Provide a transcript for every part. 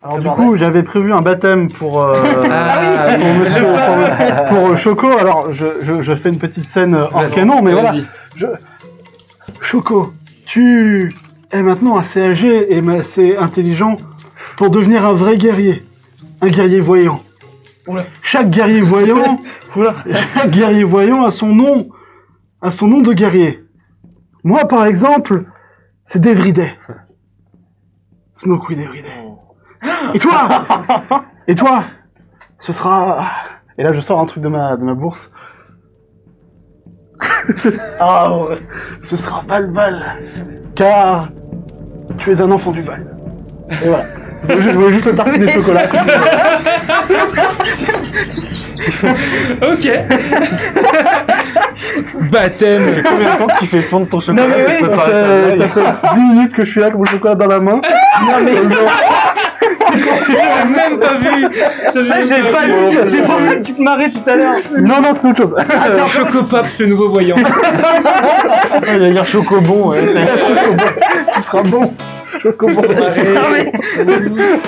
Alors du coup, j'avais prévu un baptême pour pour Choco. Alors je fais une petite scène hors canon, mais voilà. Choco, tu es maintenant assez âgé et assez intelligent pour devenir un vrai guerrier, un guerrier voyant. Oula. Chaque guerrier voyant, chaque guerrier voyant a son nom de guerrier. Moi, par exemple, c'est Devriday. Smokey Devriday. Et toi? Et toi? Ce sera... Et là, je sors un truc de ma bourse. Ah ouais. Ce sera Val, car tu es un enfant du Val. Et voilà. Je voulais juste le tartiner de chocolat. Ok. Baptême. Ça fait combien de temps que tu fais fondre ton chocolat? Non, mais oui, ça fait 10 minutes que je suis là avec mon chocolat dans la main. Non mais J'avais même pas vu. j'ai pas vu. C'est pour ça que tu te marrais tout à l'heure. Non, c'est autre chose. Attends, Chocopops, le nouveau voyant. Il va dire Chocobon, ouais. Il sera bon. Chocobon.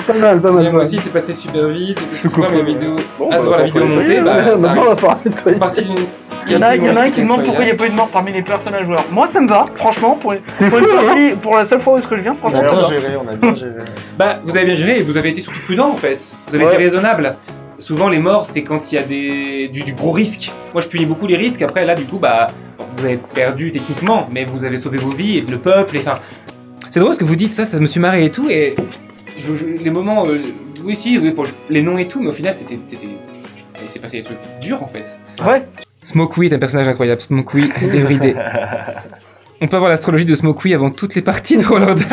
Pas mal. Moi aussi, c'est passé super vite. Je vois ma vidéo. Attends, la vidéo montée, ça on va faire nettoyer. partie d'une. Il y en a un qui demande pourquoi il n'y a pas eu de mort parmi les personnages joueurs. Moi ça me va, franchement, pour la seule fois où je viens, franchement. On a bien géré. Bah, vous avez bien géré et vous avez été surtout prudent en fait. Vous avez été raisonnable. Souvent, les morts, c'est quand il y a du gros risque. Moi, je punis beaucoup les risques. Après, là, du coup, bah, vous avez perdu techniquement, mais vous avez sauvé vos vies et le peuple. Enfin, c'est drôle ce que vous dites, ça me suis marré et tout. Et les moments, oui, pour les noms et tout, mais au final, il s'est passé des trucs durs en fait. Ouais. Smokey est un personnage incroyable. Smokey Devriday. On peut avoir l'astrologie de Smokey avant toutes les parties de Roll or Die.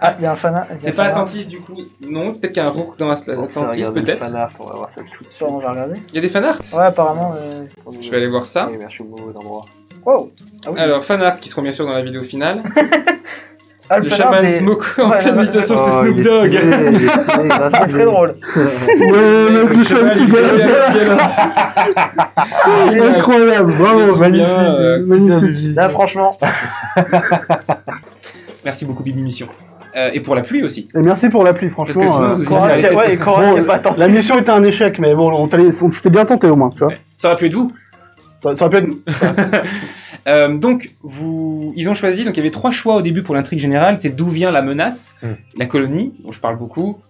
Ah, il y a un fanart. C'est pas Atlantis du coup. Non, peut-être qu'il y a un rook dans Atlantis, peut-être. On va voir ça tout de suite. On va regarder. Il y a des fanarts. Ouais, apparemment. Je vais aller voir ça. Oui, merci au mauvais endroit. Wow. Ah oui. Alors, fanarts qui seront bien sûr dans la vidéo finale. Ah, Le chaman Smokey en pleine méditation, c'est Snoop Dogg. C'est très drôle. Ouais, le cheval incroyable, bravo, magnifique. Là, franchement. Merci beaucoup, Bibi Mission. Et pour la pluie aussi. Et merci pour la pluie, franchement. La mission était un échec, mais bon, on s'était bien tenté au moins, tu vois. Ça aurait pu être vous. Ça aurait pu être nous. Donc, ils ont choisi, donc il y avait 3 choix au début pour l'intrigue générale, c'est d'où vient la menace, la colonie, dont je parle beaucoup,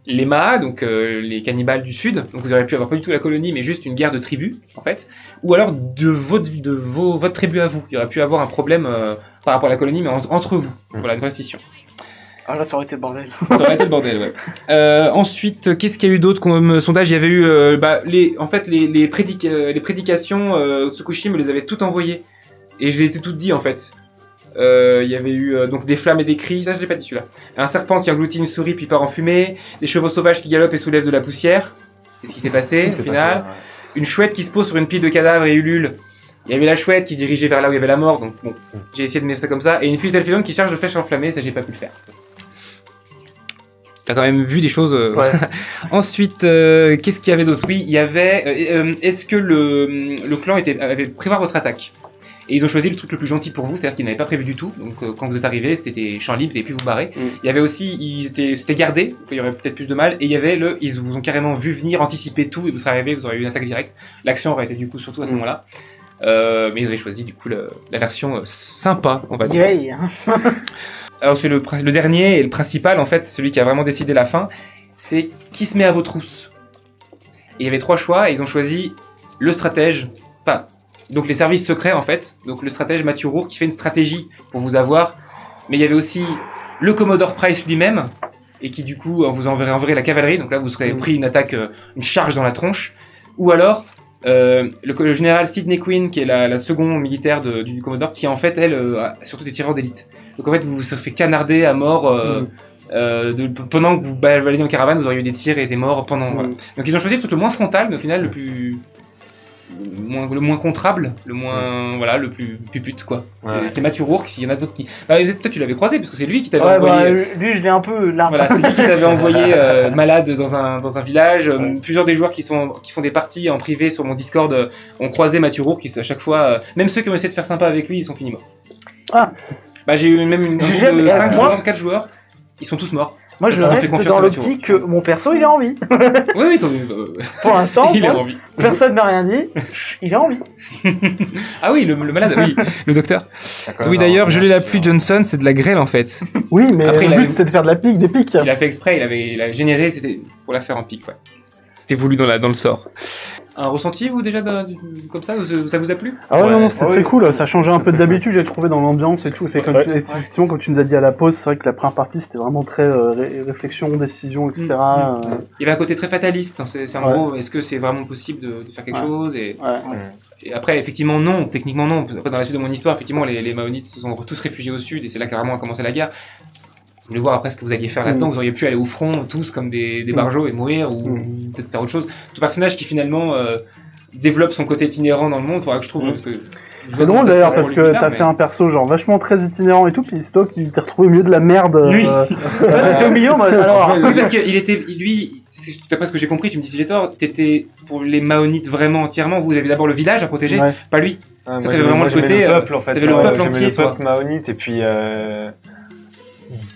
les Maa, donc les cannibales du sud, donc vous auriez pu avoir pas du tout la colonie, mais juste une guerre de tribus, en fait, ou alors de votre tribu à vous, il y aurait pu avoir un problème par rapport à la colonie, mais entre vous, voilà, une vraie scission. Ah là, ça aurait été le bordel. Ça aurait été le bordel, ouais. Ensuite, qu'est-ce qu'il y a eu d'autre comme sondage? Il y avait eu, les prédications, Tsukushi me les avait toutes envoyées. Et je les ai toutes dit en fait. Il y avait eu donc des flammes et des cris, ça je l'ai pas dit celui-là. Un serpent qui engloutit une souris puis part en fumée, des chevaux sauvages qui galopent et soulèvent de la poussière. C'est ce qui s'est passé au final. Une chouette qui se pose sur une pile de cadavres et ulule. Il y avait la chouette qui se dirigeait vers là où il y avait la mort, donc bon, j'ai essayé de mettre ça comme ça. Et une file d'Elphilon qui charge de flèches enflammées, ça j'ai pas pu le faire. T'as quand même vu des choses. Ouais. Ensuite, qu'est-ce qu'il y avait d'autre? Oui, il y avait. Est-ce que le clan avait prévoir votre attaque? Et ils ont choisi le truc le plus gentil pour vous, c'est-à-dire qu'ils n'avaient pas prévu du tout. Donc quand vous êtes arrivé, c'était champ libre, vous avez pu vous barrer. Il y avait aussi, c'était gardé, il y aurait peut-être plus de mal. Et il y avait ils vous ont carrément vu venir, anticiper tout, et vous serez arrivé, vous aurez eu une attaque directe. L'action aurait été du coup surtout à ce moment-là. Mais ils avaient choisi du coup la version sympa, on va dire. Yeah. Alors c'est le dernier et le principal en fait, celui qui a vraiment décidé la fin, c'est qui se met à vos trousses. Et il y avait 3 choix, et ils ont choisi le stratège, donc les services secrets en fait, donc le stratège Mathieu Rourke qui fait une stratégie pour vous avoir, mais il y avait aussi le Commodore Price lui-même, et qui du coup vous enverrez la cavalerie, donc là vous serez pris une attaque, une charge dans la tronche, ou alors le général Sidney Quinn qui est la seconde militaire du Commodore, qui en fait elle a surtout des tireurs d'élite. Donc en fait vous vous serez fait canarder à mort pendant que vous baladez en caravane, vous auriez eu des tirs et des morts pendant. Voilà. Donc ils ont choisi le truc le moins frontal, mais au final le moins contrable, le moins le plus pute quoi. Ouais. C'est Mathieu Rourke. S'il y en a d'autres qui, peut-être tu l'avais croisé parce que c'est lui qui t'avait envoyé. Lui je l'ai un peu là. Voilà, c'est lui qui t'avait envoyé malade dans un village. Plusieurs des joueurs qui font des parties en privé sur mon Discord ont croisé Mathieu Rourke, qui à chaque fois, même ceux qui ont essayé de faire sympa avec lui, ils sont finis morts. Ah. J'ai eu même une groupe de 4 joueurs, ils sont tous morts. Moi, je Ça fait reste confiance dans à Mathieu. l'optique que mon perso, il est en vie. Oui, oui, Pour l'instant, il a moi, envie. personne m'a rien dit. Il est en vie. Ah oui, le malade, oui, le docteur. T'as quand même Oui, d'ailleurs, un je l'ai la revenir pluie sur- Johnson, c'est de la grêle en fait. Oui, mais Après, il le avait- but c'était de faire de la pique, des piques. Il a fait exprès, il a généré, c'était pour la faire en pic, ouais. C'était voulu dans le sort. Un ressenti, vous, déjà, comme ça, ça vous a plu? Ah ouais, Ouais. non, c'était Ah très oui. cool, ça changeait un peu d'habitude, j'ai trouvé dans l'ambiance et tout. Et comme Ouais. effectivement, comme tu nous as dit à la pause, c'est vrai que la première partie c'était vraiment très réflexion, décision, etc. Il y avait un côté très fataliste, hein, c'est en Ouais. gros, est-ce que c'est vraiment possible de faire quelque Ouais. chose et, Ouais. et après, effectivement, non, techniquement, non. Après, dans la suite de mon histoire, effectivement, les Maonites se sont tous réfugiés au sud et c'est là carrément a commencé la guerre. Je voulais voir après ce que vous alliez faire là-dedans. Vous auriez pu aller au front, tous comme des barjots et mourir ou peut-être faire autre chose. Tout personnage qui finalement développe son côté itinérant dans le monde, faudra que je trouve, parce que. C'est drôle d'ailleurs parce que t'as fait un perso genre vachement très itinérant et tout, puis c'est toi qui t'es retrouvé au milieu de la merde. Oui. T'es au milieu, moi, alors. Oui, parce qu'il était, lui, d'après ce que j'ai compris, tu me dis si j'ai tort, t'étais pour les Maonites vraiment entièrement, vous avez d'abord le village à protéger, Ouais. pas lui. Ouais, moi, t'avais j'aimais- vraiment moi, le j'aimais côté, le peuple, en fait. t'avais le Ouais, peuple j'aimais entier, le toi. peuple maonite, et puis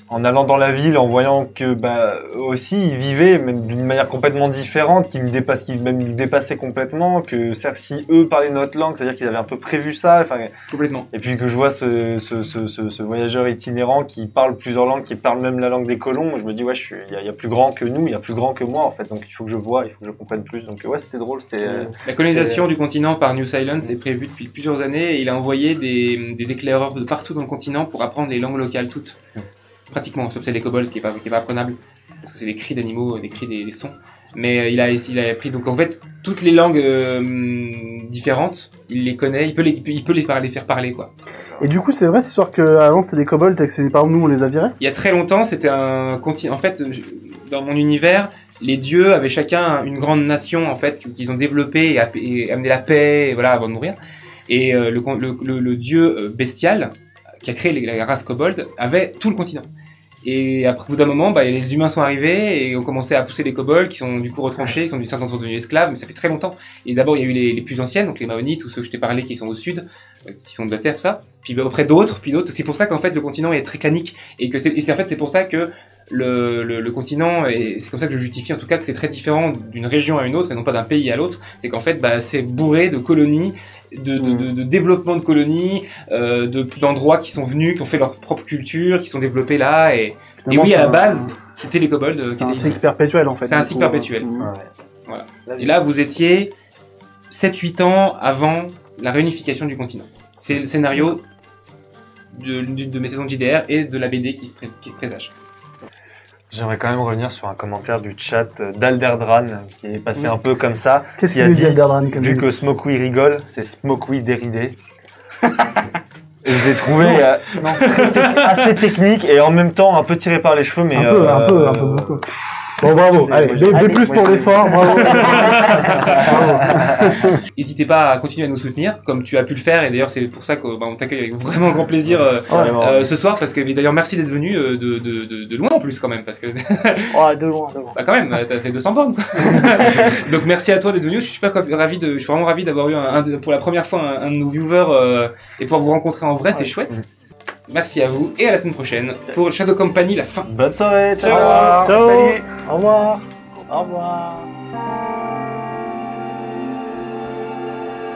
en allant dans la ville, en voyant que eux aussi ils vivaient même d'une manière complètement différente, qui même nous dépassaient complètement, que certes si eux parlaient notre langue, c'est-à-dire qu'ils avaient un peu prévu ça, enfin, Complètement. et puis que je vois ce voyageur itinérant qui parle plusieurs langues, qui parle même la langue des colons, je me dis ouais, il y a plus grand que nous, il y a plus grand que moi en fait, donc il faut que je vois, il faut que je comprenne plus, donc ouais, c'était drôle, c'était La colonisation du continent par New Silence est prévue depuis plusieurs années et il a envoyé des éclaireurs de partout dans le continent pour apprendre les langues locales toutes. Pratiquement, sauf celle des kobolds qui est pas apprenable. Parce que c'est des cris d'animaux, des cris des sons. Mais il a appris, donc en fait, toutes les langues différentes, il les connaît, il peut les faire parler, quoi. Et du coup, c'est vrai, c'est sûr qu'avant c'était des kobolds et que c'est par exemple nous on les a virés. Il y a très longtemps, c'était un continent. En fait, dans mon univers, les dieux avaient chacun une grande nation, en fait, qu'ils ont développée et amené la paix, et voilà, avant de mourir. Et le dieu bestial, qui a créé la race kobold, avait tout le continent. Et après, au bout d'un moment, les humains sont arrivés et ont commencé à pousser les kobolds qui sont du coup retranchés, qui ont certains sont devenus esclaves, mais ça fait très longtemps. Et d'abord, il y a eu les plus anciennes, donc les Maonites ou ceux que je t'ai parlé qui sont au sud, qui sont de la terre, tout ça. Puis auprès d'autres, puis d'autres. C'est pour ça qu'en fait le continent est très clanique et que c'est pour ça que le continent, et c'est comme ça que je justifie en tout cas que c'est très différent d'une région à une autre et non pas d'un pays à l'autre. C'est qu'en fait, c'est bourré de colonies. De développement de colonies, d'endroits qui sont venus, qui ont fait leur propre culture, qui sont développés là. Et oui, à la base, c'était les kobolds qui C'est un étaient ici. cycle perpétuel en fait. C'est un du cycle coup, perpétuel. ouais. Voilà. Et là, vous étiez 7-8 ans avant la réunification du continent. C'est le scénario de mes saisons de JDR et de la BD qui se présage. J'aimerais quand même revenir sur un commentaire du chat d'Alderdran qui est passé un peu comme ça. Qu'est-ce qui qu'il a nous dit dit, Alderdran comme vu il que Smokey rigole, c'est Smokey déridé. Et je l'ai trouvé assez technique et en même temps un peu tiré par les cheveux, mais un peu beaucoup. Bon, bravo. Allez, B+ pour l'effort, bravo. N'hésitez pas à continuer à nous soutenir, comme tu as pu le faire, et d'ailleurs c'est pour ça qu'on t'accueille avec vraiment grand plaisir ce soir, parce que d'ailleurs merci d'être venu de loin en plus quand même, parce que Oh, de loin. bah quand même, t'as fait 200 bornes quoi. Donc merci à toi d'être venu, je suis vraiment ravi d'avoir eu pour la première fois un de nos viewers et pouvoir vous rencontrer en vrai, c'est chouette. Merci à vous et à la semaine prochaine pour Shadow Company, la fin. bonne soirée, ciao. Au revoir. Ciao. Salut. Au revoir. Au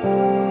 revoir.